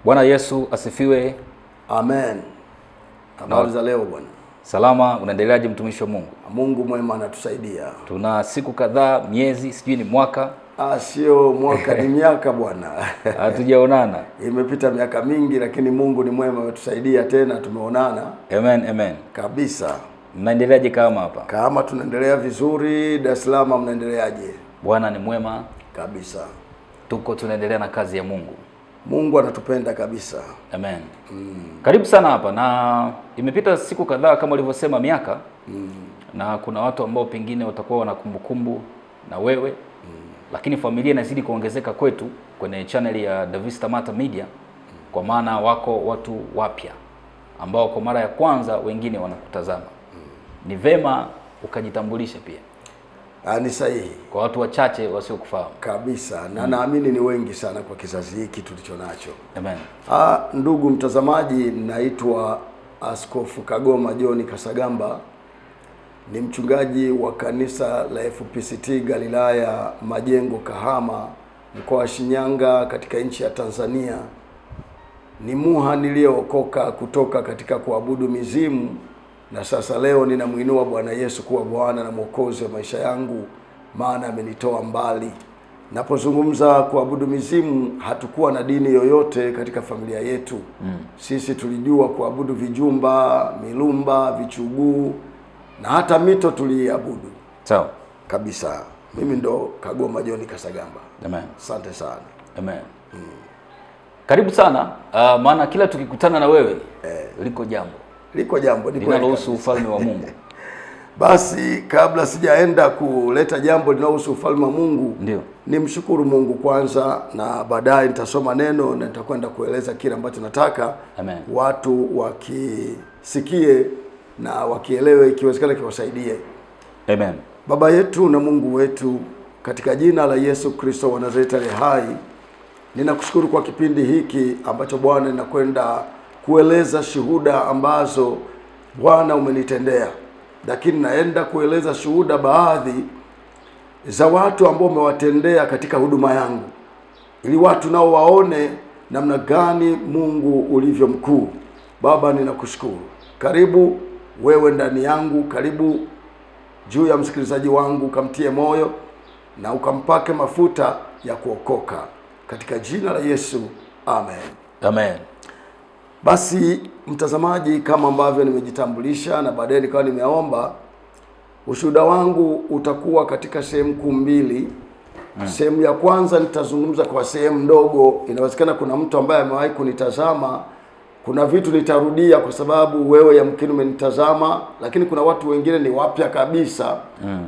Bwana Yesu asifiwe. Amen. Habari za leo bwana? Salama, unaendeleaje mtumishi wa Mungu? Mungu mwema anatusaidia. Tuna siku kadhaa, miezi, sijui ni mwaka. Sio mwaka ni miaka bwana. Hatujaonana. Imepita miaka mingi, lakini Mungu ni mwema, ametusaidia tena tumeonana. Amen, amen. Kabisa. Mnaendeleaje kama hapa? Kama tunaendelea vizuri. Dar es Salaam mnaendeleaje? Bwana ni mwema. Kabisa. Tuko tunaendelea na kazi ya Mungu. Mungu anatupenda kabisa. Amen. Karibu sana hapa, na imepita siku kadhaa kama ulivyosema miaka. Na kuna watu ambao pengine watakuwa wana kumbukumbu na wewe. Lakini familia inazidi kuongezeka kwetu kwenye channel ya Davista Mata Media, kwa maana wako watu wapya ambao kwa mara ya kwanza wengine wanakutazama. Ni vema ukajitambulisha pia. Ni sahihi. Kwa watu wachache wasiokufahamu. Kabisa. Na naamini ni wengi sana kwa kizazi hiki tulicho nacho. Amen. Ndugu mtazamaji, naitwa Askofu Kagoma John Kasagamba. Ni mchungaji wa kanisa la FPCT Galilaya Majengo Kahama, mkoa wa Shinyanga, katika nchi ya Tanzania. Ni muha niliyookoka kutoka katika kuabudu mizimu, na sasa leo ninamuinua Bwana Yesu kuwa Bwana na Mwokozi wa maisha yangu, maana amenitoa mbali. Napozungumza kuabudu mizimu, hatukuwa na dini yoyote katika familia yetu. Sisi tulijua kuabudu vijumba, milumba, vichuguu na hata mito tuliabudu. Sawa. Kabisa. Mimi ndo Kagoma John Kasagamba. Amen. Asante sana. Amen. Karibu sana. Maana kila tukikutana na wewe liko jambo. Liko jambo linalohusu ufalme wa Mungu. Basi kabla sijaenda kuleta jambo linalohusu ufalme wa Mungu, ndio nimshukuru Mungu kwanza, na baadaye nitasoma neno na nitakwenda kueleza kile ambacho nataka. Amen. Watu wakisikie na wakielewe, ikiwezekana kiwasaidie. Amen. Baba yetu na Mungu wetu, katika jina la Yesu Kristo wa Nazareti aliye hai, ninakushukuru kwa kipindi hiki ambacho Bwana ninakwenda kueleza shuhuda ambazo Bwana umenitendea. Lakini naenda kueleza shuhuda baadhi za watu ambao umewatendea katika huduma yangu, ili watu nao waone namna gani Mungu ulivyo mkuu. Baba, ninakushukuru. Karibu wewe ndani yangu, karibu juu ya msikilizaji wangu, ukamtie moyo na ukampake mafuta ya kuokoka, katika jina la Yesu. Amen. Amen. Basi mtazamaji, kama ambavyo nimejitambulisha na baadaye nikawa nimeomba, ushuhuda wangu utakuwa katika sehemu kuu mbili. Sehemu ya kwanza nitazungumza kwa sehemu ndogo. Inawezekana kuna mtu ambaye amewahi kunitazama, kuna vitu nitarudia kwa sababu wewe yamkini umenitazama, lakini kuna watu wengine ni wapya kabisa,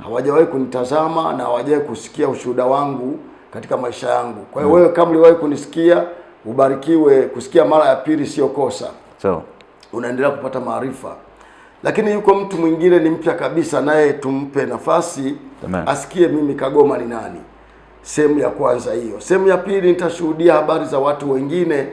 hawajawahi kunitazama na hawajawahi kusikia ushuhuda wangu katika maisha yangu. Kwa hiyo wewe kama uliwahi kunisikia, ubarikiwe. Kusikia mara ya pili sio kosa. So unaendelea kupata maarifa. Lakini yuko mtu mwingine ni mpya kabisa, naye tumpe nafasi. Amen. Asikie mimi Kagoma ni nani. Sehemu ya kwanza hiyo. Sehemu ya pili nitashuhudia habari za watu wengine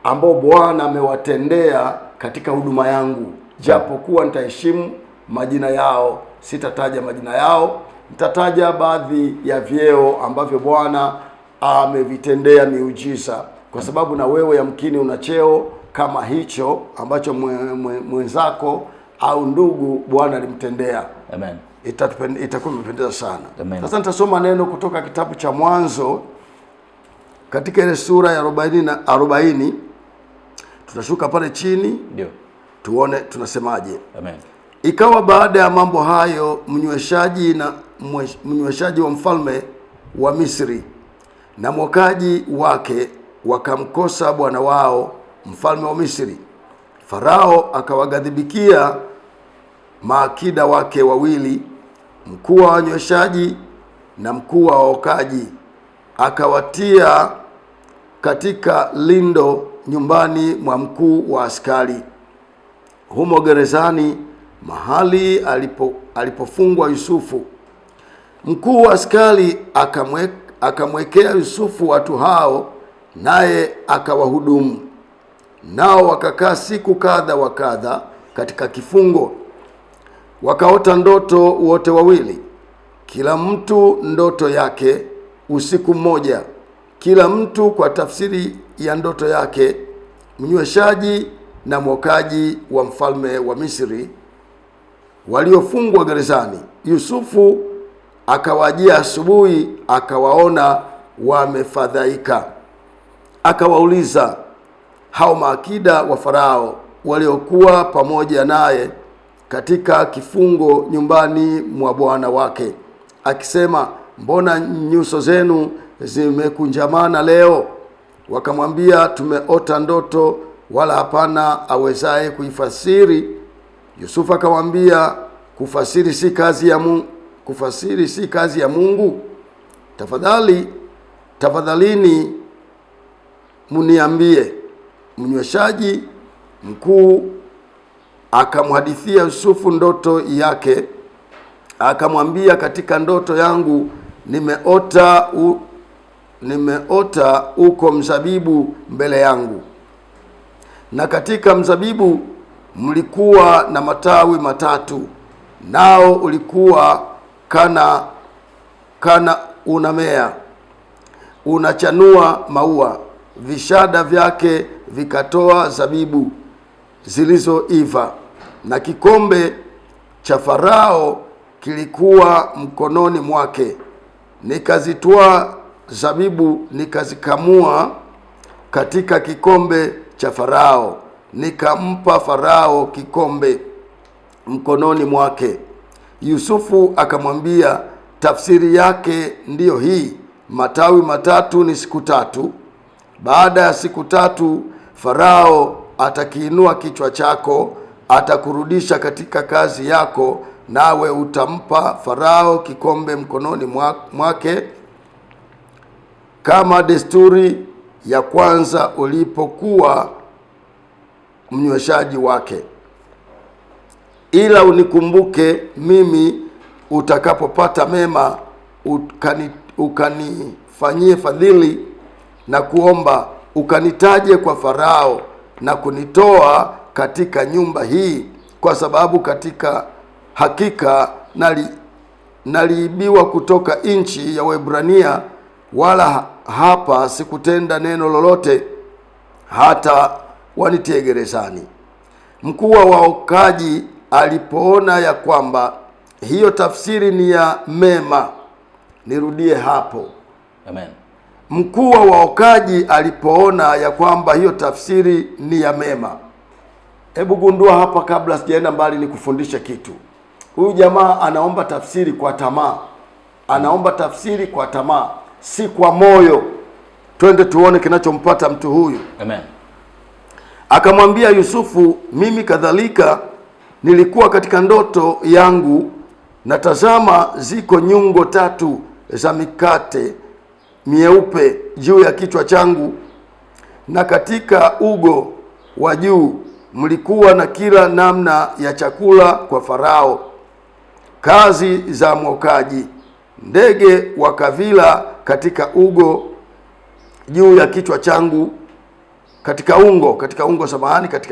ambao Bwana amewatendea katika huduma yangu. Japokuwa nitaheshimu majina yao, sitataja majina yao. Nitataja baadhi ya vyeo ambavyo Bwana amevitendea miujiza, kwa sababu na wewe yamkini una cheo kama hicho ambacho mwenzako au ndugu Bwana alimtendea. Amen. Itakuwa imependeza sana. Amen. Sasa nitasoma neno kutoka kitabu cha Mwanzo katika ile sura ya 40. Tutashuka pale chini. Ndio. Tuone tunasemaje. Amen. Ikawa baada ya mambo hayo, mnyweshaji wa mfalme wa Misri na mwokaji wake wakamkosa bwana wao mfalme wa Misri. Farao akawaghadhibikia maakida wake wawili, mkuu wa wanyweshaji na mkuu wa waokaji, akawatia katika lindo nyumbani mwa mkuu wa askari, humo gerezani, mahali alipofungwa Yusufu. Mkuu wa askari akamwekea Yusufu watu hao, naye akawahudumu. Nao wakakaa siku kadha wa kadha katika kifungo. Wakaota ndoto wote wawili, kila mtu ndoto yake usiku mmoja, kila mtu kwa tafsiri ya ndoto yake. mnyweshaji na mwokaji wa mfalme wa Misri waliofungwa gerezani. Yusufu akawajia asubuhi, akawaona wamefadhaika. Akawauliza hao maakida wa Farao waliokuwa pamoja naye katika kifungo nyumbani mwa bwana wake, akisema, mbona nyuso zenu zimekunjamana leo? Wakamwambia, tumeota ndoto, wala hapana awezaye kuifasiri. Yusufu akamwambia, kufasiri si kazi ya Mungu? Tafadhalini muniambie. Mnyweshaji mkuu akamhadithia Yusufu ndoto yake, akamwambia, katika ndoto yangu nimeota uko mzabibu mbele yangu, na katika mzabibu mlikuwa na matawi matatu, nao ulikuwa kana unamea, unachanua maua, vishada vyake vikatoa zabibu zilizoiva, na kikombe cha Farao kilikuwa mkononi mwake. Nikazitwaa zabibu, nikazikamua katika kikombe cha Farao, nikampa Farao kikombe mkononi mwake. Yusufu akamwambia, tafsiri yake ndiyo hii, matawi matatu ni siku tatu. Baada ya siku tatu Farao atakiinua kichwa chako, atakurudisha katika kazi yako, nawe utampa Farao kikombe mkononi mwake, kama desturi ya kwanza ulipokuwa mnyweshaji wake. Ila unikumbuke mimi utakapopata mema, ukanifanyie fadhili na kuomba, ukanitaje kwa Farao na kunitoa katika nyumba hii, kwa sababu katika hakika naliibiwa kutoka nchi ya Waebrania, wala hapa sikutenda neno lolote hata wanitie gerezani. Mkuu wa waokaji alipoona ya kwamba hiyo tafsiri ni ya mema. Nirudie hapo. Amen. Mkuu wa waokaji alipoona ya kwamba hiyo tafsiri ni ya mema. Hebu gundua hapa, kabla sijaenda mbali, ni kufundisha kitu. Huyu jamaa anaomba tafsiri kwa tamaa. Anaomba tafsiri kwa tamaa, si kwa moyo. Twende tuone kinachompata mtu huyu. Amen. Akamwambia Yusufu, mimi kadhalika nilikuwa katika ndoto yangu, na tazama, ziko nyungo tatu za mikate mieupe juu ya kichwa changu, na katika ugo wa juu mlikuwa na kila namna ya chakula kwa Farao, kazi za mwokaji. Ndege wakavila katika ugo juu ya kichwa changu, katika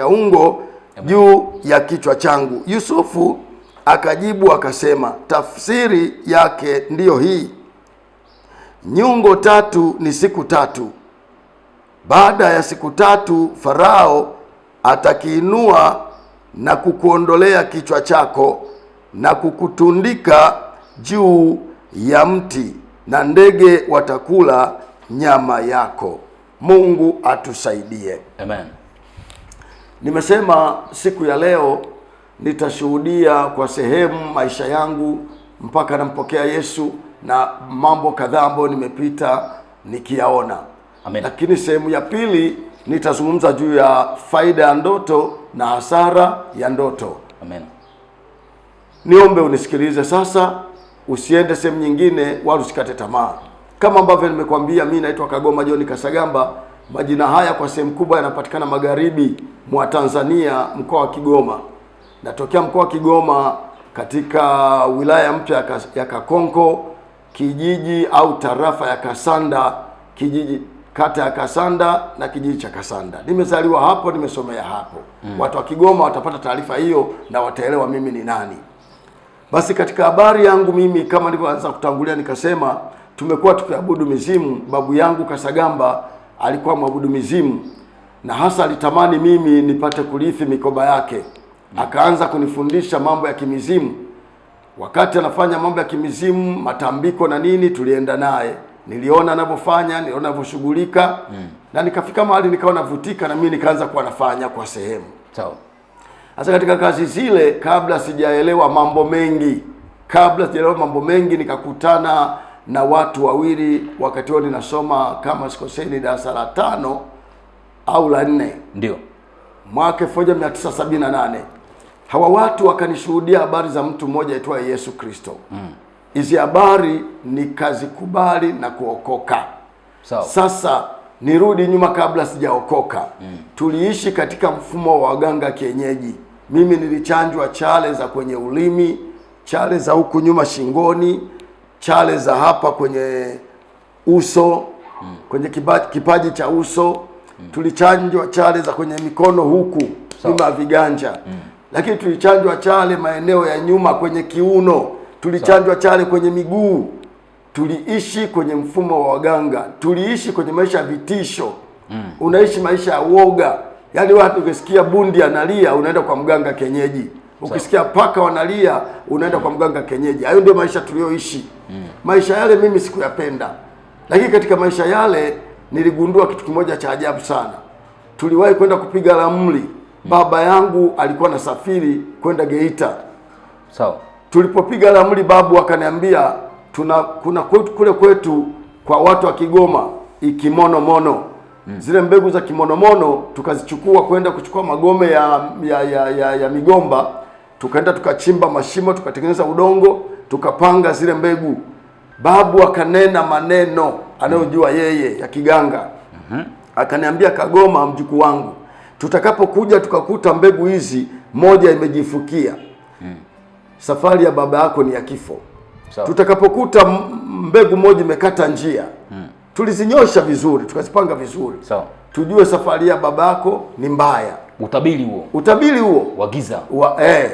ungo juu ya kichwa changu. Yusufu akajibu akasema, tafsiri yake ndiyo hii, nyungo tatu ni siku tatu. Baada ya siku tatu Farao atakiinua na kukuondolea kichwa chako na kukutundika juu ya mti, na ndege watakula nyama yako. Mungu atusaidie. Amen. Nimesema siku ya leo nitashuhudia kwa sehemu maisha yangu mpaka nampokea Yesu, na mambo kadhaa ambayo nimepita nikiyaona. Amen. Lakini sehemu ya pili nitazungumza juu ya faida ya ndoto na hasara ya ndoto. Amen. Niombe unisikilize sasa, usiende sehemu nyingine wala usikate tamaa. Kama ambavyo nimekwambia, mimi naitwa Kagoma John Kasagamba. Majina haya kwa sehemu kubwa yanapatikana magharibi mwa Tanzania, mkoa wa Kigoma. Natokea mkoa wa Kigoma katika wilaya mpya ya Kakonko, kijiji au tarafa ya Kasanda, kijiji kata ya Kasanda na kijiji cha Kasanda. Nimezaliwa hapo, nimesomea hapo. Watu wa Kigoma watapata taarifa hiyo na wataelewa mimi ni nani. Basi katika habari yangu mimi, kama nilivyoanza kutangulia nikasema, tumekuwa tukiabudu mizimu. Babu yangu Kasagamba alikuwa mwabudu mizimu, na hasa alitamani mimi nipate kurithi mikoba yake. Akaanza kunifundisha mambo ya kimizimu. Wakati anafanya mambo ya kimizimu, matambiko na nini, tulienda naye. Niliona anavyofanya, niliona anavyoshughulika, na nikafika mahali nikawa navutika, na mimi nikaanza kuwa nafanya kwa sehemu. Sawa. Sasa katika kazi zile, kabla sijaelewa mambo mengi, nikakutana na watu wawili. Wakati huo ninasoma, kama sikosei, ni darasa la 5 au la 4, ndio mwaka 1978. Hawa watu wakanishuhudia habari za mtu mmoja aitwaye Yesu Kristo. Hizi habari nikazikubali na kuokoka. Sawa. Sasa nirudi nyuma, kabla sijaokoka, tuliishi katika mfumo wa waganga kienyeji. Mimi nilichanjwa chale za kwenye ulimi, chale za huku nyuma shingoni, chale za hapa kwenye uso, kwenye kipaji cha uso. Tulichanjwa chale za kwenye mikono huku nyuma ya viganja. Lakini tulichanjwa chale maeneo ya nyuma kwenye kiuno. Tulichanjwa chale kwenye miguu. Tuliishi kwenye mfumo wa waganga. Tuliishi kwenye maisha ya vitisho. Unaishi maisha ya uoga. Yaani watu ukisikia bundi analia unaenda kwa mganga kienyeji. Ukisikia paka wanalia unaenda kwa mganga kienyeji. Hayo ndio maisha tulioishi. Maisha yale mimi sikuyapenda. Lakini katika maisha yale niligundua kitu kimoja cha ajabu sana. Tuliwahi kwenda kupiga ramli. Baba yangu alikuwa nasafiri kwenda Geita. Sawa. Tulipopiga ramli, babu akaniambia kuna kule kwetu kwa watu wa Kigoma ikimonomono. Zile mbegu za kimonomono tukazichukua kwenda kuchukua magome ya migomba, tukaenda tukachimba mashimo, tukatengeneza udongo, tukapanga zile mbegu. Babu akanena maneno anayojua yeye ya kiganga. Akaniambia, Kagoma mjukuu wangu, tutakapokuja tukakuta mbegu hizi moja imejifukia, safari ya baba yako ni ya kifo. Tutakapokuta mbegu moja imekata njia, tulizinyosha vizuri, tukazipanga vizuri, tujue safari ya baba yako ni mbaya. Utabiri huo wa giza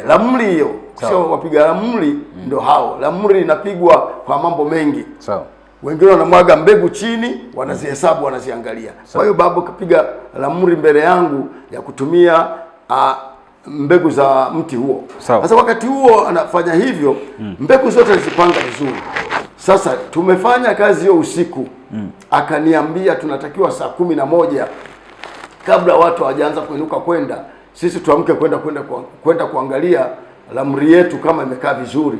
ramli hiyo, sio wapiga ramli ndio hao. Ramli inapigwa kwa mambo mengi. Sawa. Wengine wanamwaga mbegu chini, wanazihesabu, wanaziangalia. Kwa hiyo babu kapiga ramli mbele yangu ya kutumia mbegu za mti huo. Sasa wakati huo anafanya hivyo, mbegu zote alizipanga vizuri. Sasa tumefanya kazi hiyo usiku. Akaniambia tunatakiwa saa 11 kabla watu hawajaanza kuinuka kwenda, sisi tuamke kwenda kuangalia ramli yetu kama imekaa vizuri.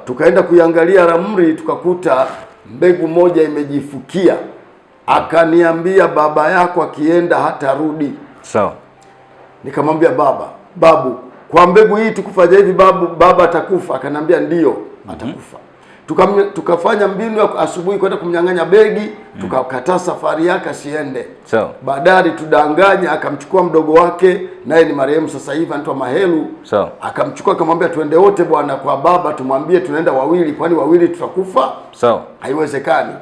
Tukaenda kuiangalia ramli, tukakuta mbegu moja imejifukia. Akaniambia, baba yako akienda hatarudi. Nikamwambia, babu, kwa mbegu hii tukufanya hivi baba atakufa? Akaniambia ndio, atakufa. Tukafanya mbinu ya asubuhi kwenda kumnyang'anya begi, tukakataa safari yake asiende. Baadaye tudanganya, akamchukua mdogo wake, naye ni marehemu sasa hivi, anaitwa Mahelu. Akamchukua akamwambia, twende wote bwana kwa baba, tumwambie tunaenda wawili, kwani wawili tutakufa? Haiwezekani.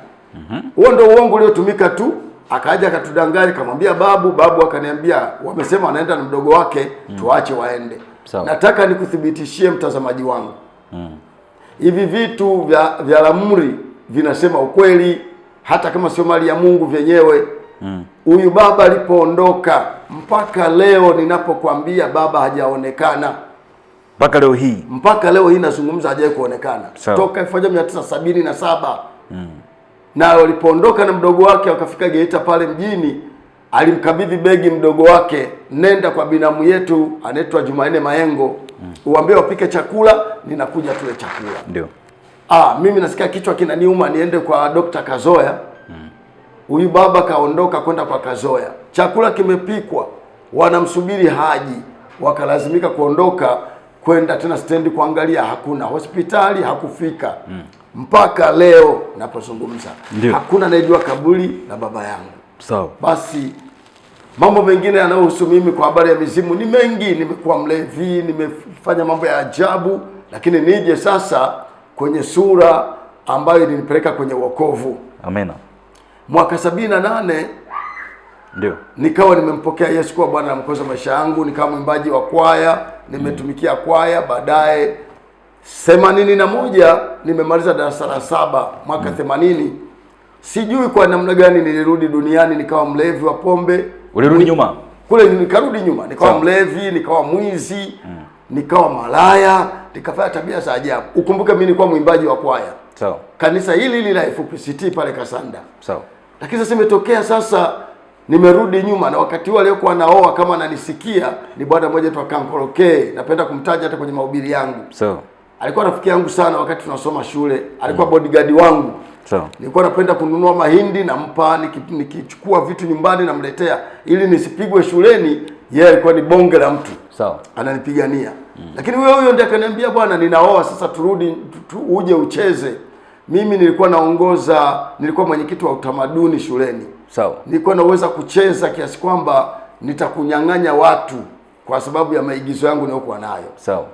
Huo ndio uongo uliotumika tu. Akaja akatudanganya, akamwambia babu akaniambia wamesema wanaenda na mdogo wake, tuache waende. Nataka nikuthibitishie mtazamaji wangu, hivi vitu vya ramli vinasema ukweli, hata kama sio mali ya Mungu vyenyewe. Huyu baba alipoondoka, mpaka leo ninapokuambia baba hajaonekana. Mpaka leo hii nazungumza, hajawahi kuonekana. Toka 1977. Na walipoondoka na mdogo wake wakafika Geita pale mjini, alimkabidhi begi mdogo wake, nenda kwa binamu yetu anaitwa Jumanne Mayengo, uambie wapike chakula, ninakuja tule chakula. Ndio. Mimi nasikia kichwa kinaniuma, niende kwa Dr. Kazoya. Huyu baba kaondoka kwenda kwa Kazoya. Chakula kimepikwa, wanamsubiri haji. Wakalazimika kuondoka kwenda tena stendi kuangalia, hakuna. Hospitali hakufika. Mpaka leo napozungumza hakuna anayejua kaburi la baba yangu. Basi mambo mengine yanayohusu mimi kwa habari ya mizimu ni mengi. Nimekuwa mlevi, nimefanya mambo ya ajabu, lakini nije sasa kwenye sura ambayo ilinipeleka kwenye wokovu. Amina. Mwaka 78 ndio nikawa nimempokea Yesu kuwa Bwana na Mwokozi wa maisha yangu. Nikawa mwimbaji wa kwaya, nimetumikia kwaya. Baadaye 81 nimemaliza darasa la 7 mwaka 80. Sijui kwa namna gani nilirudi duniani, nikawa mlevi wa pombe. Ulirudi nyuma? Kule nikarudi nyuma, nikawa mlevi, nikawa mwizi, nikawa malaya, nikafanya tabia za ajabu. Ukumbuke mimi nilikuwa mwimbaji wa kwaya. Sawa. Kanisa hili la FPCT pale Kasanda. Sawa. Lakini sasa imetokea sasa nimerudi nyuma, na wakati huo aliyekuwa naoa kama ananisikia ni bwana mmoja tu Akankorokee, napenda kumtaja hata kwenye mahubiri yangu. Sawa. Alikuwa rafiki yangu sana wakati tunasoma shule, alikuwa bodyguard wangu. Sawa. Nilikuwa napenda kununua mahindi nampa, nikichukua vitu nyumbani namletea ili nisipigwe shuleni. Yeye alikuwa ni bonge la mtu. Sawa. Ananipigania. Lakini huyo ndiye akaniambia, bwana ninaoa sasa, turudi uje ucheze. Mimi nilikuwa nilikuwa mwenyekiti wa utamaduni shuleni. Sawa. Nilikuwa naweza kucheza kiasi kwamba nitakunyang'anya watu kwa sababu ya maigizo yangu niliyokuwa nayo. Sawa.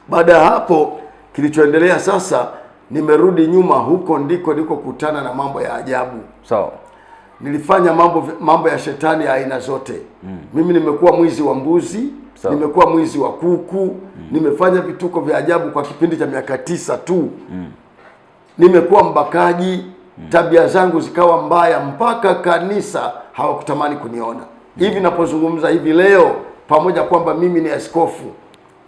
Baada ya hapo kilichoendelea sasa, nimerudi nyuma, huko ndiko kutana na mambo ya ajabu. Sawa. Nilifanya mambo ya shetani ya aina zote. Mimi nimekuwa mwizi wa mbuzi, nimekuwa mwizi wa kuku, nimefanya vituko vya ajabu kwa kipindi cha miaka 9 tu. Nimekuwa mbakaji, tabia zangu zikawa mbaya mpaka kanisa hawakutamani kuniona. Hivi napozungumza hivi leo, pamoja kwamba mimi ni askofu,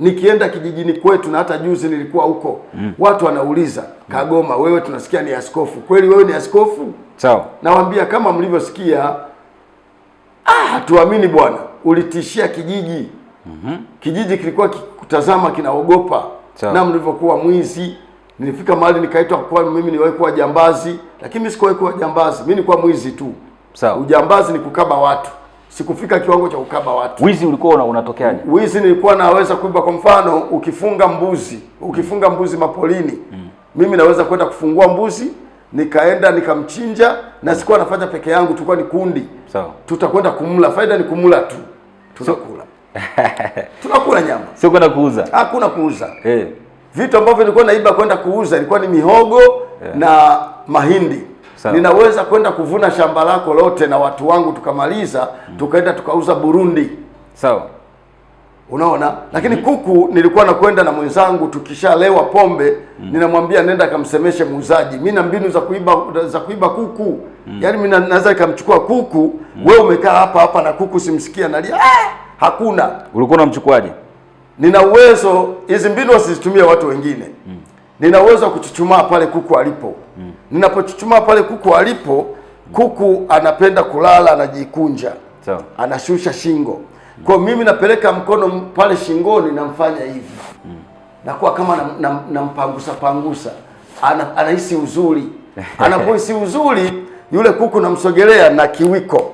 nikienda kijijini kwetu na hata juzi nilikuwa huko, watu wanauliza, Kagoma, wewe tunasikia ni askofu. Kweli wewe ni askofu? Sawa. Nawaambia kama mlivyosikia, tuamini bwana, ulitishia kijiji. Kijiji kilikuwa kutazama kinaogopa. Na mlivyokuwa mwizi. Nilifika mahali nikaitwa kwa mimi niwahi kuwa jambazi, lakini mimi sikuwahi kuwa jambazi. Mimi nilikuwa mwizi tu. Sawa. Ujambazi ni kukaba watu. Sikufika kiwango cha kukaba watu. Wizi ulikuwa unatokeaje? Wizi nilikuwa naweza kuiba, kwa mfano ukifunga mbuzi mapolini. Mimi naweza kwenda kufungua mbuzi, nikaenda nikamchinja, na sikuwa nafanya peke yangu, tulikuwa ni kundi. Sawa. Tutakwenda kumla, faida ni kumla tu. Tunakula. Tunakula nyama. Sio kwenda kuuza. Hakuna kuuza. Vitu ambavyo nilikuwa naiba kwenda kuuza ilikuwa ni mihogo na mahindi. Sawa. Ninaweza kwenda kuvuna shamba lako lote na watu wangu tukamaliza, tukaenda tukauza Burundi. Sawa. Unaona? Lakini kuku nilikuwa nakwenda na mwenzangu, tukishalewa pombe, ninamwambia nenda kamsemeshe muuzaji. Mimi na mbinu za kuiba kuku. Yaani mimi naweza nikamchukua kuku, wewe umekaa hapa na kuku simsikia nalia. Hakuna. Ulikuwa unamchukuaje? Nina uwezo, hizi mbinu wasizitumie watu wengine. Nina uwezo kuchuchumaa pale kuku alipo. Ninapochuchumaa pale kuku alipo, kuku anapenda kulala, anajikunja. Sawa. Anashusha shingo. Kwa mimi napeleka mkono pale shingoni, namfanya hivi. Nakuwa kama nampangusa. Anahisi uzuri. Anapohisi uzuri, yule kuku namsogelea na kiwiko.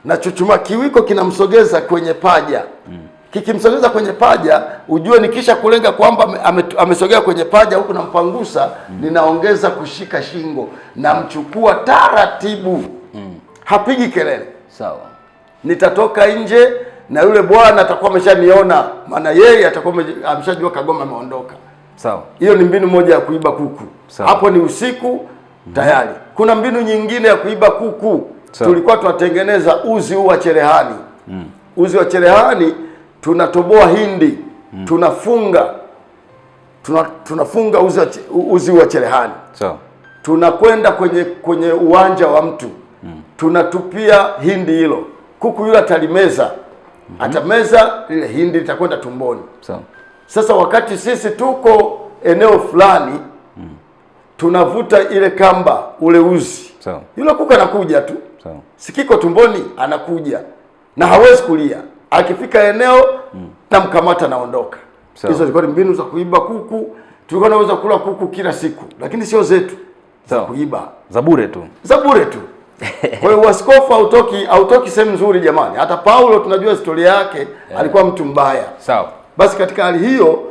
Na chuchuma kiwiko kinamsogeza kwenye paja. Kikimsogeza kwenye paja, ujue nikisha kulenga kwamba amesogea kwenye paja huku nampangusa, ninaongeza kushika shingo, namchukua taratibu. Hapigi kelele. Sawa. Nitatoka nje na yule bwana atakuwa ameshaniona, maana yeye atakuwa ameshajua Kagoma ameondoka. Sawa. Hiyo ni mbinu moja ya kuiba kuku. Sawa. Hapo ni usiku tayari. Kuna mbinu nyingine ya kuiba kuku. Sawa. Tulikuwa tunatengeneza uzi wa cherehani. Uzi wa cherehani tunatoboa hindi, tunafunga uzi wa cherehani. Sawa. Tunakwenda kwenye uwanja wa mtu. Tunatupia hindi hilo. Kuku yule atalimeza. Atameza lile hindi, litakwenda tumboni. Sawa. Sasa wakati sisi tuko eneo fulani, tunavuta ile kamba, ule uzi. Sawa. Yule kuku anakuja tu. Sawa. Sikiko tumboni, anakuja. Na hawezi kulia. Akifika eneo, namkamata naondoka. Hizo zilikuwa ni mbinu za kuiba kuku. Tulikuwa tunaweza kula kuku kila siku, lakini sio zetu. Za kuiba. Za bure tu. Za bure tu. Kwa hiyo uaskofu hautoki sehemu nzuri jamani. Hata Paulo tunajua historia yake, alikuwa mtu mbaya. Sawa. Basi katika hali hiyo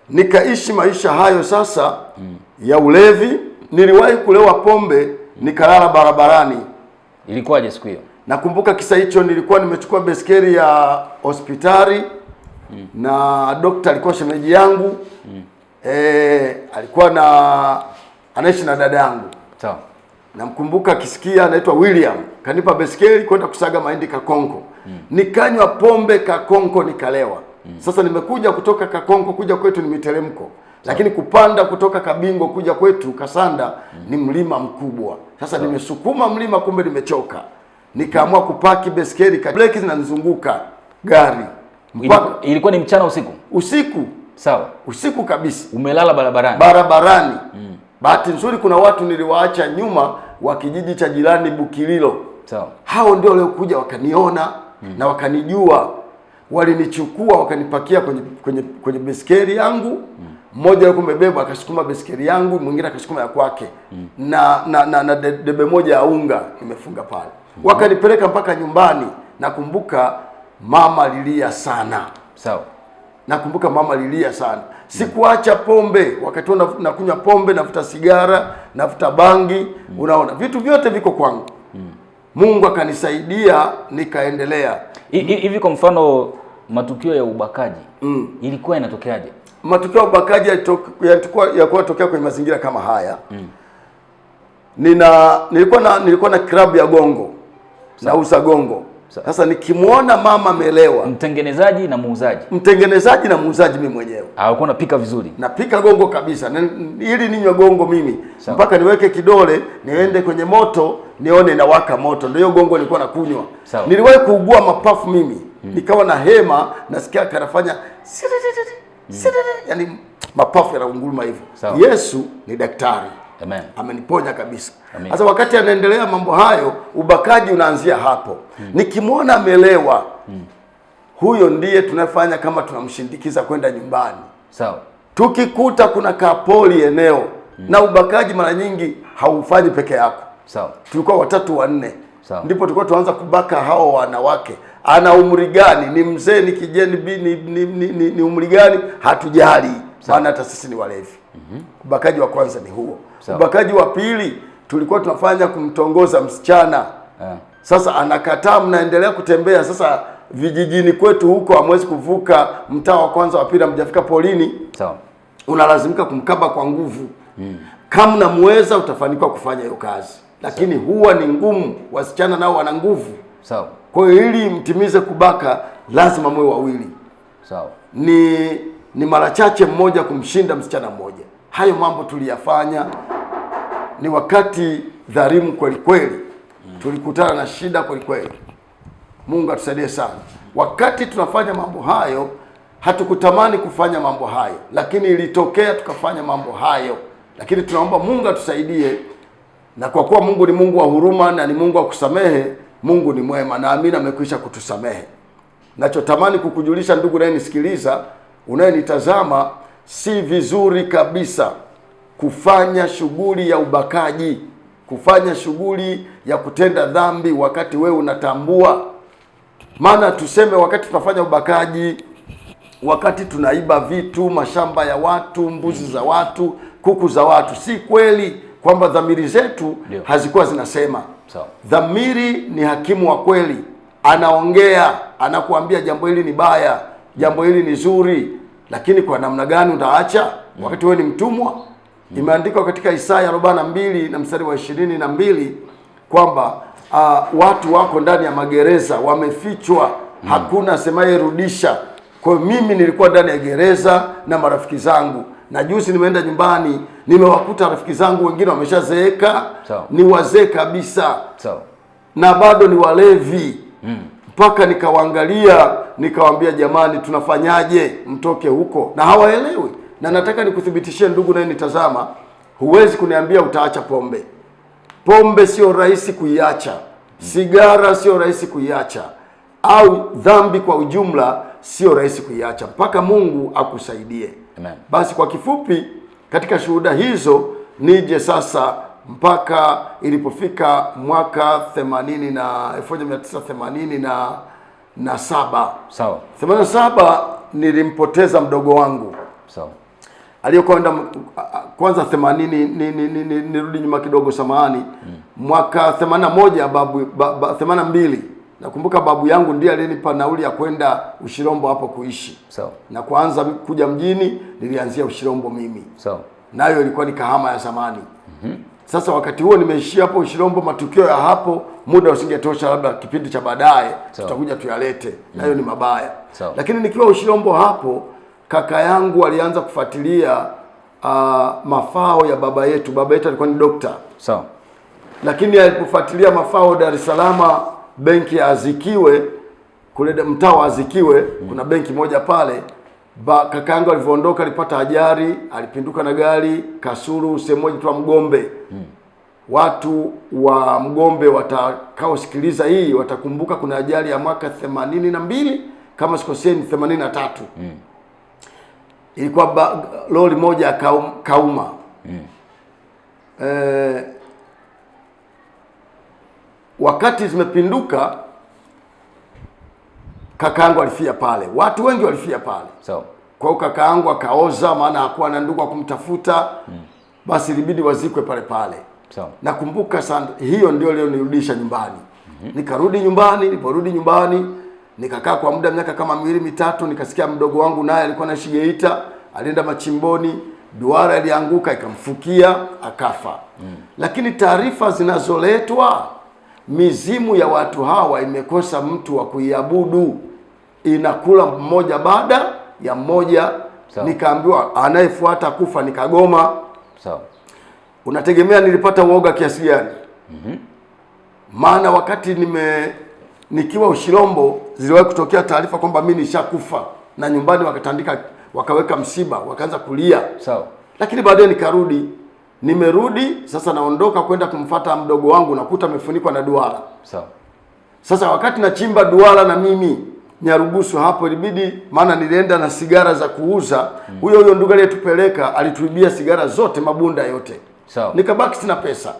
nikaishi maisha hayo sasa ya ulevi. Niliwahi kulewa pombe, nikalala barabarani. Ilikuwaje siku hiyo? Nakumbuka kisa hicho, nilikuwa nimechukua beskeli ya hospitali na dokta alikuwa shemeji yangu. Alikuwa anaishi na dada yangu. Sawa. Namkumbuka akisikia anaitwa William, kanipa beskeli kwenda kusaga mahindi Kakonko. Nikanywa pombe Kakonko nikalewa. Sasa nimekuja kutoka Kakonko kuja kwetu ni miteremko. Lakini kupanda kutoka Kabingo kuja kwetu Kasanda ni mlima mkubwa. Sasa nimesukuma mlima, kumbe nimechoka. Nikaamua kupaki beskeli, breki zinanizunguka gari. Ilikuwa ni mchana usiku? Usiku. Sawa. Usiku kabisa. Umelala barabarani? Barabarani. Bahati nzuri kuna watu niliwaacha nyuma wa kijiji cha jirani Bukililo. Sawa. Hao ndio waliokuja wakaniona na wakanijua. Walinichukua wakanipakia kwenye beskeli yangu. Mmoja yuko mbebeba akasukuma beskeli yangu, mwingine akasukuma ya kwake. Na debe moja ya unga nimefunga pale. Wakanipeleka mpaka nyumbani. Nakumbuka mama lilia sana. Sawa. Nakumbuka mama lilia sana. Sikuacha pombe. Wakati nakunywa pombe, nafuta sigara, nafuta bangi, unaona. Vitu vyote viko kwangu. Mungu akanisaidia nikaendelea. Hivi kwa mfano matukio ya ubakaji ilikuwa inatokeaje? Matukio ya ubakaji yalikuwa tokea kwenye mazingira kama haya. Nilikuwa na klabu ya gongo. Nauza gongo. Sasa nikimwona mama amelewa, mtengenezaji na muuzaji. Mtengenezaji na muuzaji mimi mwenyewe. Ulikuwa unapika vizuri? Napika gongo kabisa. Ili ninywe gongo mimi mpaka niweke kidole, niende kwenye moto, nione inawaka moto. Ndio gongo nilikuwa nakunywa. Niliwahi kuugua mapafu mimi. Nikawa na hema, nasikia kanafanya yani mapafu yanaunguruma hivyo. Yesu ni daktari. Amen. Ameniponya kabisa. Sasa wakati anaendelea mambo hayo, ubakaji unaanzia hapo. Nikimwona amelewa, huyo ndiye tunafanya kama tunamshindikiza kwenda nyumbani. Sawa. Tukikuta kuna kapoli eneo, na ubakaji mara nyingi haufanyi peke yako. Sawa. Tulikuwa 3 4. Sawa. Ndipo tulikuwa tuanza kubaka hao wanawake. Ana umri gani? Ni mzee, ni kijeni, ni umri gani? Hatujali. Maana hata sisi ni walevi. Ubakaji wa kwanza ni huo. Ubakaji wa pili tulikuwa tunafanya kumtongoza msichana. Sasa anakataa, mnaendelea kutembea. Sasa vijijini kwetu huko hamwezi kuvuka mtaa wa kwanza wa pili, mjafika polini. Sawa. Unalazimika kumkaba kwa nguvu. Kama unamweza utafanikiwa kufanya hiyo kazi. Lakini huwa ni ngumu, wasichana nao wana nguvu. Sawa. Kwa hiyo ili mtimize kubaka lazima mwe wawili. Sawa. Ni mara chache mmoja kumshinda msichana mmoja. Hayo mambo tuliyafanya. Ni wakati dhalimu kweli kweli. Tulikutana na shida kweli kweli. Mungu atusaidie sana. Wakati tunafanya mambo hayo, hatukutamani kufanya mambo hayo, lakini ilitokea tukafanya mambo hayo. Lakini tunaomba Mungu atusaidie, na kwa kuwa Mungu ni Mungu wa huruma na ni Mungu wa kusamehe, Mungu ni mwema na amina amekwisha kutusamehe. Nachotamani kukujulisha ndugu unayenisikiliza, unayenitazama, si vizuri kabisa kufanya shughuli ya ubakaji, kufanya shughuli ya kutenda dhambi wakati wewe unatambua. Maana tuseme wakati tunafanya ubakaji, wakati tunaiba vitu, mashamba ya watu, mbuzi za watu, kuku za watu, si kweli kwamba dhamiri zetu hazikuwa zinasema. Dhamiri ni hakimu wa kweli. Anaongea, anakuambia jambo hili ni baya, jambo hili ni zuri, lakini kwa namna gani utaacha wakati wewe ni mtumwa? Imeandikwa katika Isaya 42 na mstari wa 22 kwamba watu wako ndani ya magereza, wamefichwa, hakuna asemaye rudisha. Kwa hiyo mimi nilikuwa ndani ya gereza na marafiki zangu, na juzi nimeenda nyumbani, nimewakuta rafiki zangu wengine wameshazeeka, ni wazee kabisa, na bado ni walevi. Mpaka nikawaangalia, nikawaambia jamani, tunafanyaje mtoke huko? Na hawaelewi. Na nataka nikuthibitishie ndugu naye nitazama, huwezi kuniambia utaacha pombe. Pombe sio rahisi kuiacha. Sigara sio rahisi kuiacha. Au dhambi kwa ujumla sio rahisi kuiacha, mpaka Mungu akusaidie. Amen. Basi kwa kifupi, katika shuhuda hizo nije sasa mpaka ilipofika mwaka 1987. Sawa. 87 nilimpoteza mdogo wangu. Sawa. Aliyokwenda kwanza 80, nirudi nyuma kidogo samahani. Mwaka 81 82 nakumbuka babu yangu ndiye alinipa nauli ya kwenda Ushirombo hapo kuishi. Sawa. Na kuanza kuja mjini nilianzia Ushirombo mimi. Sawa. Nayo ilikuwa ni Kahama ya zamani. Sasa wakati huo nimeishia hapo Ushirombo, matukio ya hapo muda usingetosha, labda kipindi cha baadaye tutakuja tuyalete. Nayo ni mabaya. Lakini nikiwa Ushirombo hapo, kaka yangu alianza kufuatilia mafao ya baba yetu. Baba yetu alikuwa ni dokta. Sawa. Lakini alipofuatilia mafao Dar es Salaam, benki ya Azikiwe kule mtaa wa Azikiwe, kuna benki moja pale. Kakaangu alivyoondoka alipata ajali, alipinduka na gari Kasulu, sehemu moja tu Mgombe. Watu wa Mgombe watakaosikiliza hii watakumbuka kuna ajali ya mwaka 82 kama sikosei 83. Ilikuwa lori moja kauma. Wakati zimepinduka kakaangu alifia pale. Watu wengi walifia pale. Kwa hiyo kakaangu akaoza, maana hakuwa na ndugu kumtafuta. Basi ilibidi wazikwe pale pale. Nakumbuka sana, hiyo ndio leo nirudisha nyumbani. Nikarudi nyumbani, niliporudi nyumbani nikakaa kwa muda miaka kama 2-3, nikasikia mdogo wangu naye alikuwa anaishi Geita, alienda machimboni, duara ilianguka ikamfukia akafa. Lakini taarifa zinazoletwa, mizimu ya watu hawa imekosa mtu wa kuiabudu, inakula mmoja baada ya mmoja. Nikaambiwa anayefuata kufa ni Kagoma. Unategemea nilipata uoga kiasi gani? Maana wakati nikiwa Ushirombo ziliwahi kutokea taarifa kwamba mimi nishakufa, na nyumbani wakatandika, wakaweka msiba, wakaanza kulia. Lakini baadaye nimerudi sasa, naondoka kwenda kumfuata mdogo wangu, nakuta amefunikwa na duara. Sasa wakati nachimba duara na mimi Nyarugusu hapo, ilibidi, maana nilienda na sigara za kuuza. Huyo ndugu aliyetupeleka alituibia sigara zote, mabunda yote. Nikabaki sina pesa.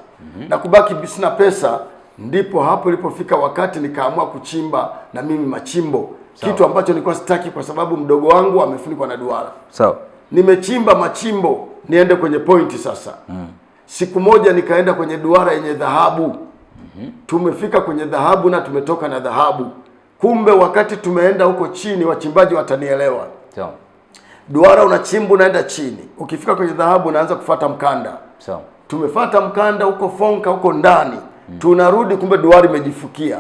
Na kubaki sina pesa, ndipo hapo ilipofika wakati nikaamua kuchimba na mimi machimbo. Kitu ambacho nilikuwa sitaki kwa sababu mdogo wangu amefunikwa na duara. Nimechimba machimbo niende kwenye pointi sasa. Siku moja nikaenda kwenye duara yenye dhahabu. Tumefika kwenye dhahabu na tumetoka na dhahabu. Kumbe wakati tumeenda huko chini, wachimbaji watanielewa. Duara unachimba unaenda chini. Ukifika kwenye dhahabu unaanza kufuata mkanda. Tumefuata mkanda huko Fonka huko ndani. Tunarudi kumbe duara imejifukia.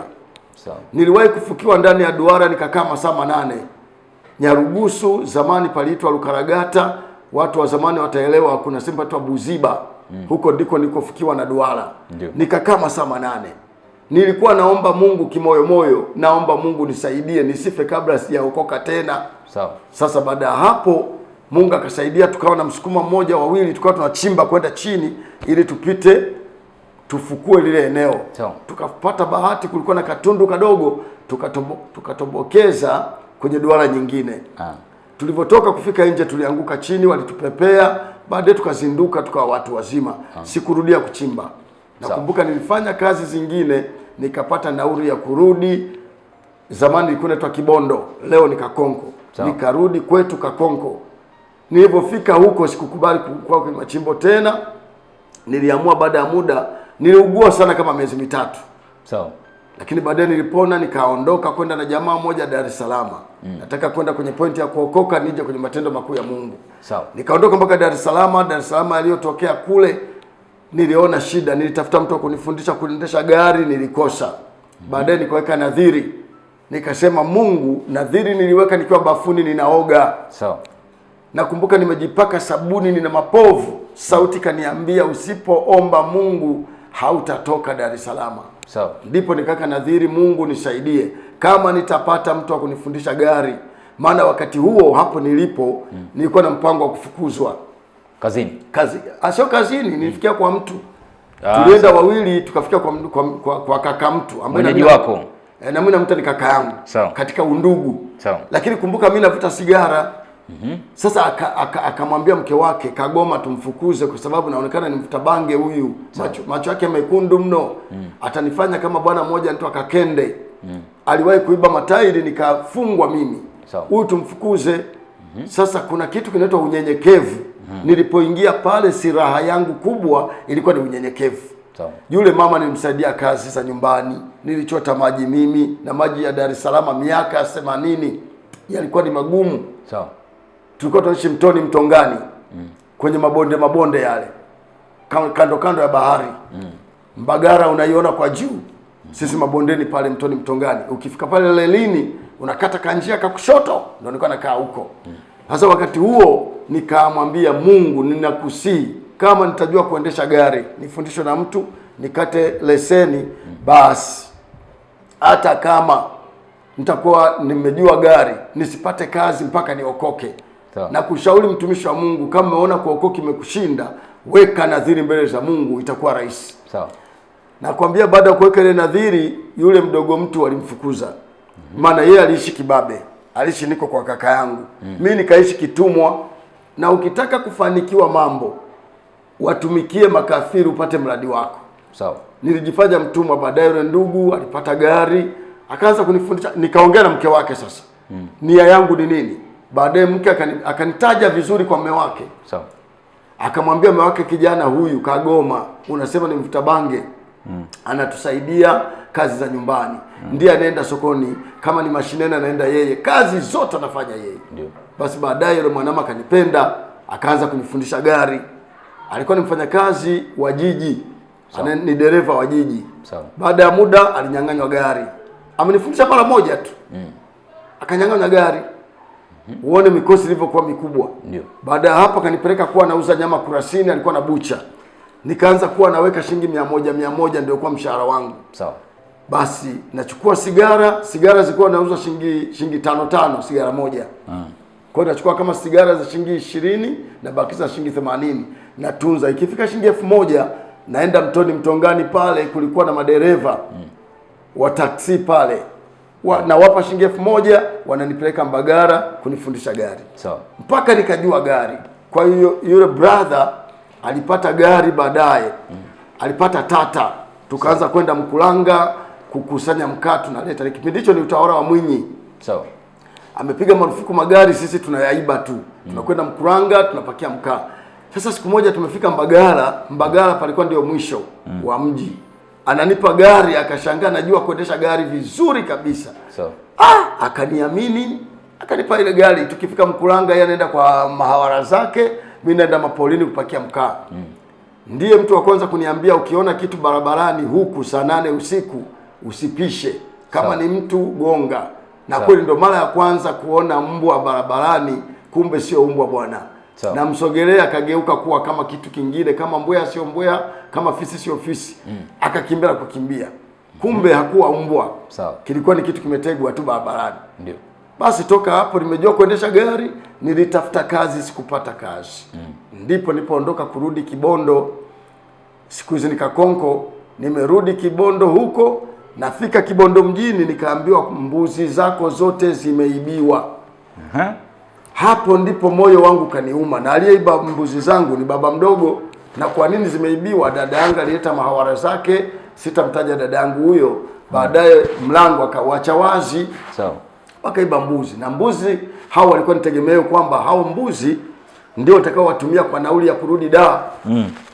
Niliwahi kufukiwa ndani ya duara nikakaa masaa 8. Nyarugusu zamani paliitwa Lukaragata. Watu wa zamani wataelewa, kuna sehemu inaitwa Buziba. Huko ndiko nilikofukiwa na duara. Nikakaa masaa 8. Nilikuwa naomba Mungu kimoyo, naomba Mungu nisaidie nisife kabla sijaokoka tena. Sasa baada ya hapo Mungu akasaidia, tukawa na msukuma mmoja wawili, tukawa tunachimba kwenda chini ili tupite tufukue lile eneo. Tukapata bahati, kulikuwa na katundu kadogo, tukatobokeza kwenye duara nyingine. Tulivyotoka kufika nje tulianguka chini, walitupepea, baadaye tukazinduka tukawa watu wazima. Sikurudia kuchimba. Nakumbuka nilifanya kazi zingine, nikapata nauri ya kurudi. Zamani ilikuwa inaitwa Kibondo, leo ni Kakonko. Nikarudi kwetu Kakonko. Nilipofika huko sikukubali kuwa kwenye machimbo tena. Niliamua baada ya muda, niliugua sana kama miezi 3. Lakini baadaye nilipona, nikaondoka kwenda na jamaa moja Dar es Salaam. Nataka kwenda kwenye pointi ya kuokoka nije kwenye matendo makuu ya Mungu. Nikaondoka mpaka Dar es Salaam. Dar es Salaam aliyotokea kule niliona shida, nilitafuta mtu wa kunifundisha kuendesha gari, nilikosa. Baadaye nikaweka nadhiri. Nikasema Mungu, nadhiri niliweka nikiwa bafuni ninaoga. Nakumbuka nimejipaka sabuni, nina mapovu. Sauti kaniambia usipoomba Mungu hautatoka Dar es Salaam. Ndipo nikaweka nadhiri, Mungu nisaidie kama nitapata mtu wa kunifundisha gari. Maana wakati huo hapo nilipo nilikuwa na mpango wa kufukuzwa kazini. Sio kazini, nilifikia kwa mtu. Tulienda wawili tukafika kwa kaka mtu ambaye mwenyeji wako. Na mimi namta ni kaka yangu katika undugu. Lakini kumbuka mimi navuta sigara. Sasa akamwambia mke wake, Kagoma tumfukuze kwa sababu naonekana ni mvuta bange huyu. Macho yake mekundu mno. Atanifanya kama bwana mmoja anaitwa Kakende. Aliwahi kuiba matairi nikafungwa mimi. Huyu tumfukuze. Sasa kuna kitu kinaitwa unyenyekevu. Nilipoingia pale, siraha yangu kubwa ilikuwa ni unyenyekevu. Yule mama nilimsaidia kazi sasa nyumbani. Nilichota maji mimi, na maji ya Dar es Salaam miaka 80 yalikuwa ni magumu. Tulikuwa tunaishi Mtoni Mtongani. Kwenye mabonde yale. Kando ya bahari. Mbagara unaiona kwa juu. Sisi mabondeni pale Mtoni Mtongani. Ukifika pale lelini unakata kanjia kakushoto, ndio nilikuwa nakaa huko. Sasa wakati huo nikamwambia Mungu, ninakusii kama nitajua kuendesha gari nifundishwe na mtu, nikate leseni basi. hata kama nitakuwa nimejua gari nisipate kazi mpaka niokoke. Na kushauri mtumishi wa Mungu, kama umeona kuokoka imekushinda, weka nadhiri mbele za Mungu, itakuwa rahisi. Sawa. Nakwambia baada ya kuweka ile nadhiri, yule mdogo mtu walimfukuza. Maana yeye aliishi kibabe, aliishi niko kwa kaka yangu. Mimi nikaishi kitumwa. Na ukitaka kufanikiwa mambo, watumikie makafiri upate mradi wako. Sawa. Nilijifanya mtumwa. Baadaye yule ndugu alipata gari, akaanza kunifundisha. Nikaongea na mke wake sasa. Nia yangu ni nini? Baadaye mke akanitaja vizuri kwa mume wake. Sawa. Akamwambia mume wake, kijana huyu Kagoma, unasema ni mvuta bange. Anatusaidia kazi za nyumbani. Ndiye anaenda sokoni, kama ni mashineni anaenda yeye, kazi zote anafanya yeye. Ndio. Basi baadaye yule mwanamke akanipenda, akaanza kunifundisha gari. Alikuwa ni mfanyakazi wa jiji. Ni dereva wa jiji. Sawa. Baada ya muda alinyang'anywa gari. Amenifundisha mara moja tu. Akanyang'anywa gari. Uone mikosi ilivyokuwa mikubwa. Ndio. Baada ya hapo akanipeleka kuwa nauza nyama Kurasini, alikuwa na bucha. Nikaanza kuwa naweka shilingi 100 ndio kwa mshahara wangu. Sawa. Basi nachukua sigara zilikuwa nauza shilingi 5 sigara moja. Kwa hiyo nachukua kama sigara za shilingi 20 na bakiza shilingi 80 natunza. Ikifika shilingi 1000 naenda Mtoni Mtongani, pale kulikuwa na madereva wa taksi pale. Nawapa shilingi 1000 wananipeleka Mbagara kunifundisha gari. Sawa. Mpaka nikajua gari. Kwa hiyo yule brother alipata gari baadaye. Alipata Tata. Tukaanza kwenda Mkulanga kukusanya mkaa tunaleta. Kipindi hicho ni utawala wa Mwinyi. Sawa. Amepiga marufuku magari, sisi tunayaiba tu. Tunakwenda Mkuranga tunapakia mkaa. Sasa siku moja tumefika Mbagala palikuwa ndio mwisho wa mji. Ananipa gari, akashangaa najua kuendesha gari vizuri kabisa. Sawa. Akaniamini, akanipa ile gari. Tukifika Mkuranga yeye anaenda kwa mahawara zake, mimi naenda mapolini kupakia mkaa. Ndiye mtu wa kwanza kuniambia, ukiona kitu barabarani huku saa 8 usiku usipishe. Kama ni mtu gonga. Na kweli ndo mara ya kwanza kuona mbwa barabarani, kumbe sio mbwa bwana. Na msogelea akageuka kuwa kama kitu kingine, kama mbweha sio mbweha, kama fisi sio fisi. Akakimbia kukimbia. Kumbe hakuwa mbwa. Kilikuwa ni kitu kimetegwa tu barabarani. Ndio. Basi toka hapo nimejua kuendesha gari, nilitafuta kazi, sikupata kazi. Ndipo nilipoondoka kurudi Kibondo. Siku hizi nikakonko, nimerudi Kibondo huko, nafika Kibondo mjini nikaambiwa mbuzi zako zote zimeibiwa. Hapo ndipo moyo wangu kaniuma, na aliyeiba mbuzi zangu ni baba mdogo. Na kwa nini zimeibiwa? Dada yangu alileta mahawara zake, sitamtaja dada yangu huyo. Baadaye mlango akauacha wazi. Sawa. Wakaiba mbuzi, na mbuzi hao walikuwa nitegemeo kwamba hao mbuzi ndio watakao watumia kwa nauli ya kurudi Dar.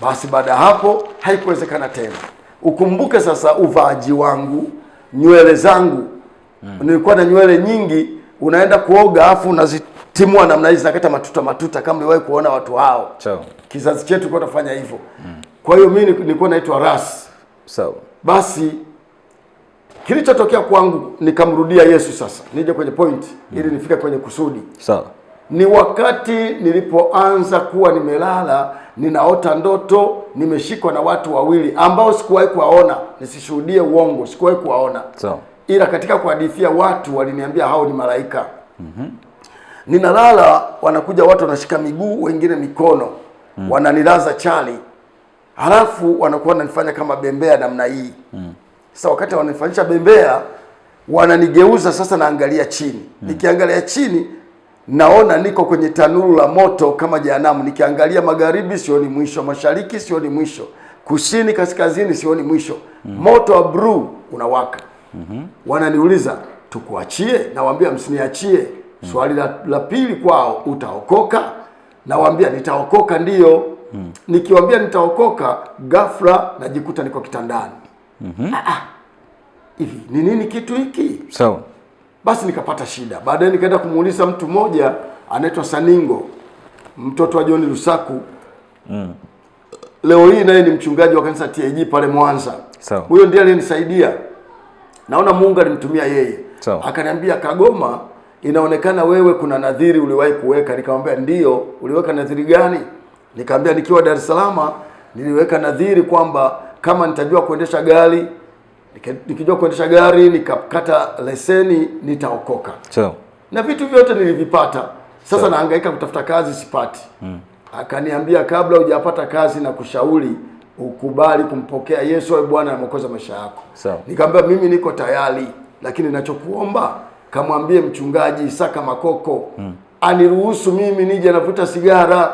Basi baada hapo haikuwezekana tena. Ukumbuke sasa uvaaji wangu, nywele zangu. Nilikuwa na nywele nyingi, unaenda kuoga afu unazitimua namna hizi nakata matuta kama uliwahi kuona watu hao. Sawa. Kizazi chetu kwa tunafanya hivyo. Kwa hiyo mimi nilikuwa naitwa Ras. Sawa. Basi kilichotokea kwangu nikamrudia Yesu sasa. Nije kwenye point ili nifike kwenye kusudi. Sawa. Ni wakati nilipoanza kuwa nimelala, ninaota ndoto, nimeshikwa na watu wawili ambao sikuwahi kuwaona, nisishuhudie uongo, sikuwahi kuwaona. Sawa. Ila katika kuhadithia watu waliniambia hao ni malaika. Ninalala, wanakuja watu wanashika miguu, wengine mikono. Wananilaza chali. Halafu wanakuwa wananifanya kama bembea namna hii. Sasa wakati wananifanyisha bembea, wananigeuza sasa, naangalia chini. Nikiangalia chini naona niko kwenye tanuru la moto kama jehanamu. Nikiangalia magharibi sioni mwisho, mashariki sioni mwisho, kusini kaskazini sioni mwisho. Moto wa blue unawaka. Wananiuliza tukuachie? Nawaambia msiniachie. Swali la pili kwao, utaokoka? Nawaambia nitaokoka ndio. Nikiwaambia nitaokoka, ghafla najikuta niko kitandani. Hivi ni nini kitu hiki? Sawa. Basi nikapata shida. Baadaye nikaenda kumuuliza mtu mmoja anaitwa Saningo, mtoto wa John Lusaku. Leo hii naye ni mchungaji wa kanisa TAG pale Mwanza. Sawa. Huyo ndiye aliyenisaidia. Naona Mungu alimtumia yeye. Sawa. Akaniambia, Kagoma, inaonekana wewe kuna nadhiri uliwahi kuweka. Nikamwambia ndio. Uliweka nadhiri gani? Nikamwambia nikiwa Dar es Salaam niliweka nadhiri kwamba kama nitajua kuendesha gari nikijua kuendesha gari, nikakata leseni, nitaokoka. So Na vitu vyote nilivipata. Sasa nahangaika kutafuta kazi, sipati. Akaniambia, kabla hujapata kazi na kushauri ukubali kumpokea Yesu awe Bwana na Mwokozi wa maisha yako. Nikamwambia mimi niko tayari, lakini ninachokuomba kamwambie mchungaji Isaka Makoko aniruhusu mimi nije navuta sigara.